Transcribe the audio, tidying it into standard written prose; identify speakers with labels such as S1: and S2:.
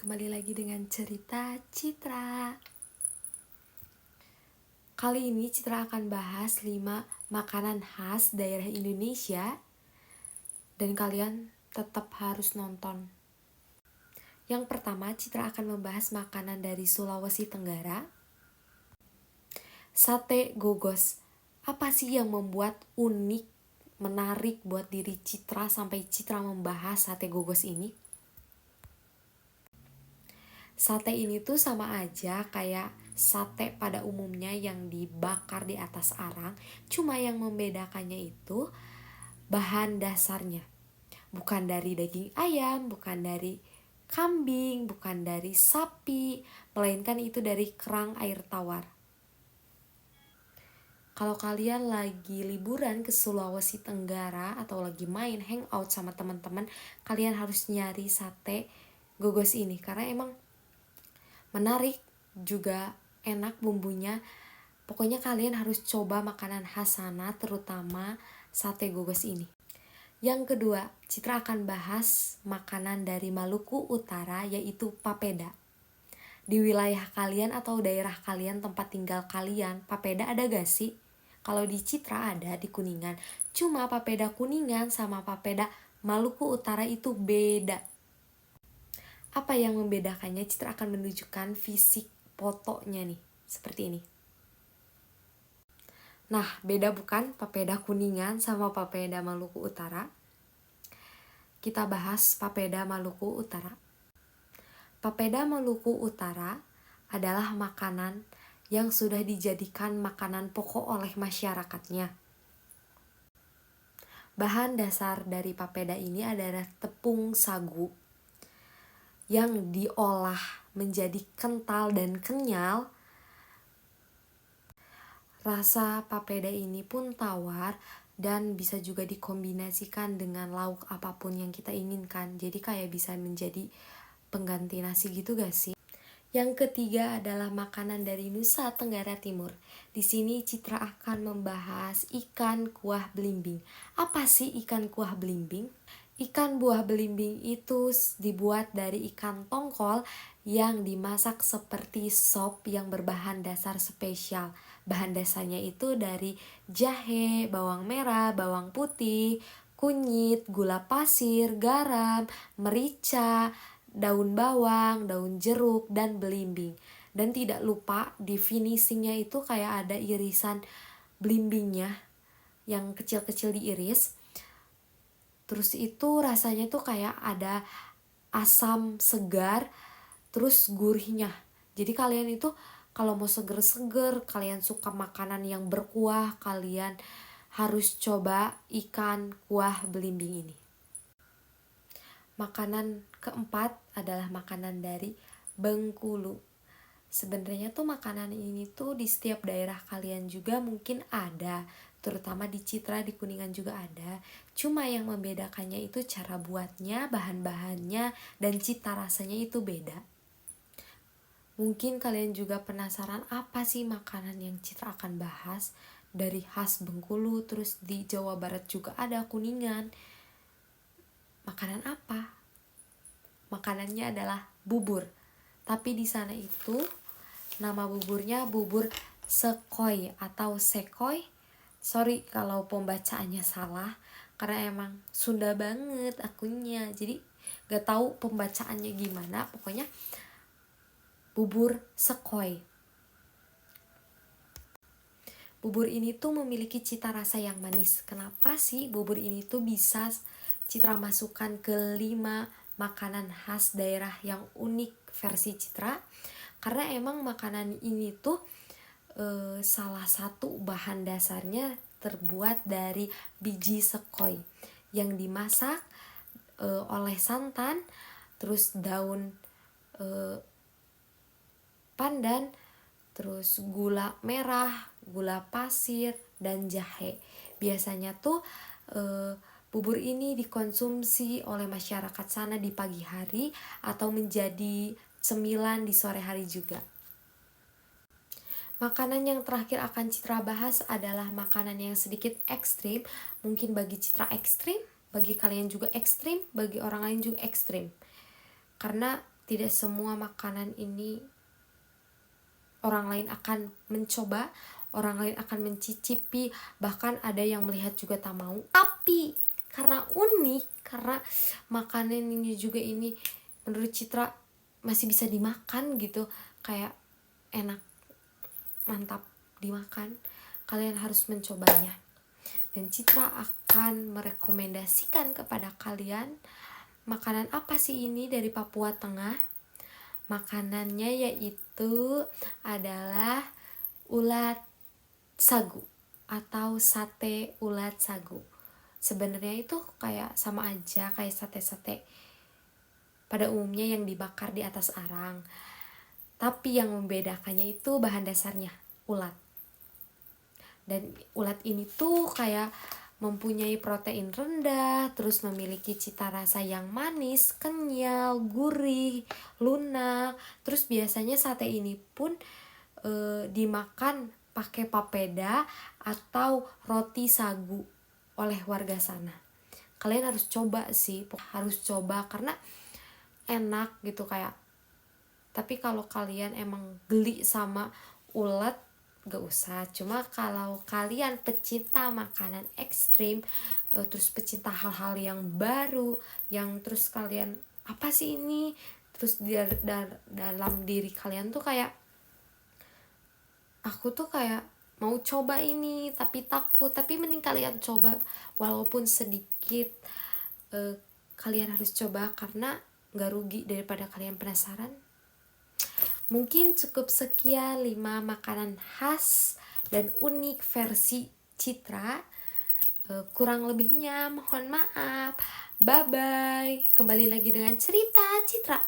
S1: Kembali lagi dengan cerita Citra. Kali ini Citra akan bahas 5 makanan khas daerah Indonesia dan kalian tetap harus nonton. Yang pertama, Citra akan membahas makanan dari Sulawesi Tenggara. Sate gogos. Apa sih yang membuat unik, menarik buat diri Citra sampai Citra membahas sate gogos ini? Sate ini tuh sama aja kayak sate pada umumnya yang dibakar di atas arang. Cuma yang membedakannya itu bahan dasarnya. Bukan dari daging ayam, bukan dari kambing, bukan dari sapi, melainkan itu dari kerang air tawar. Kalau kalian lagi liburan ke Sulawesi Tenggara atau lagi main hangout sama teman-teman, kalian harus nyari sate gogos ini karena emang menarik, juga enak bumbunya. Pokoknya kalian harus coba makanan khas sana, terutama sate gogos ini. Yang kedua, Citra akan bahas makanan dari Maluku Utara, yaitu papeda. Di wilayah kalian atau daerah kalian, tempat tinggal kalian, papeda ada gak sih? Kalau di Citra ada di Kuningan. Cuma papeda Kuningan sama papeda Maluku Utara itu beda. Apa yang membedakannya? Citra akan menunjukkan fisik fotonya nih, seperti ini. Nah, beda bukan papeda Kuningan sama papeda Maluku Utara? Kita bahas papeda Maluku Utara. Papeda Maluku Utara adalah makanan yang sudah dijadikan makanan pokok oleh masyarakatnya. Bahan dasar dari papeda ini adalah tepung sagu yang diolah menjadi kental dan kenyal. Rasa papeda ini pun tawar dan bisa juga dikombinasikan dengan lauk apapun yang kita inginkan. Jadi kayak bisa menjadi pengganti nasi gitu gak sih? Yang ketiga adalah makanan dari Nusa Tenggara Timur. Di sini Citra akan membahas ikan kuah belimbing. Apa sih ikan kuah belimbing? Ikan buah belimbing itu dibuat dari ikan tongkol yang dimasak seperti sop yang berbahan dasar spesial. Bahan dasarnya itu dari jahe, bawang merah, bawang putih, kunyit, gula pasir, garam, merica, daun bawang, daun jeruk, dan belimbing. Dan tidak lupa di finishingnya itu kayak ada irisan belimbingnya yang kecil-kecil diiris. Terus itu rasanya tuh kayak ada asam segar, terus gurihnya. Jadi kalian itu kalau mau seger-seger, kalian suka makanan yang berkuah, kalian harus coba ikan kuah belimbing ini. Makanan keempat adalah makanan dari Bengkulu. Sebenarnya tuh makanan ini tuh di setiap daerah kalian juga mungkin ada, terutama di Citra, di Kuningan juga ada. Cuma yang membedakannya itu cara buatnya, bahan-bahannya, dan cita rasanya itu beda. Mungkin kalian juga penasaran apa sih makanan yang Citra akan bahas dari khas Bengkulu, terus di Jawa Barat juga ada Kuningan. Makanan apa? Makanannya adalah bubur. Tapi di sana itu nama buburnya bubur sekoy atau sekoy. Sorry kalau pembacaannya salah, karena emang Sunda banget akunya. Jadi gak tahu pembacaannya gimana. Pokoknya bubur sekoy. Bubur ini tuh memiliki cita rasa yang manis. Kenapa sih bubur ini tuh bisa Citra masukkan ke 5 makanan khas daerah yang unik versi Citra? Karena emang makanan ini tuh salah satu bahan dasarnya terbuat dari biji sekoy yang dimasak oleh santan, terus daun pandan, terus gula merah, gula pasir, dan jahe. Biasanya tuh bubur ini dikonsumsi oleh masyarakat sana di pagi hari atau menjadi cemilan di sore hari juga. Makanan yang terakhir akan Citra bahas adalah makanan yang sedikit ekstrim. Mungkin bagi Citra ekstrim, bagi kalian juga ekstrim, bagi orang lain juga ekstrim. Karena tidak semua makanan ini orang lain akan mencoba, orang lain akan mencicipi, bahkan ada yang melihat juga tak mau. Tapi karena unik, karena makanan ini juga ini menurut Citra masih bisa dimakan gitu, kayak enak, mantap dimakan, kalian harus mencobanya. Dan Citra akan merekomendasikan kepada kalian makanan apa sih ini dari Papua Tengah. Makanannya yaitu adalah ulat sagu atau sate ulat sagu. Sebenarnya itu kayak sama aja kayak sate-sate pada umumnya yang dibakar di atas arang. Tapi yang membedakannya itu bahan dasarnya ulat. Dan ulat ini tuh kayak mempunyai protein rendah, terus memiliki cita rasa yang manis, kenyal, gurih, lunak. Terus biasanya sate ini pun dimakan pakai papeda atau roti sagu oleh warga sana. Kalian harus coba sih, harus coba karena enak gitu kayak. Tapi kalau kalian emang geli sama ulet, gak usah. Cuma kalau kalian pecinta makanan ekstrim, terus pecinta hal-hal yang baru, yang terus kalian apa sih ini, terus dalam diri kalian tuh kayak aku tuh kayak mau coba ini tapi takut, tapi mending kalian coba walaupun sedikit. Kalian harus coba karena gak rugi daripada kalian penasaran. Mungkin cukup sekian 5 makanan khas dan unik versi Citra. Kurang lebihnya mohon maaf. Bye bye. Kembali lagi dengan cerita Citra.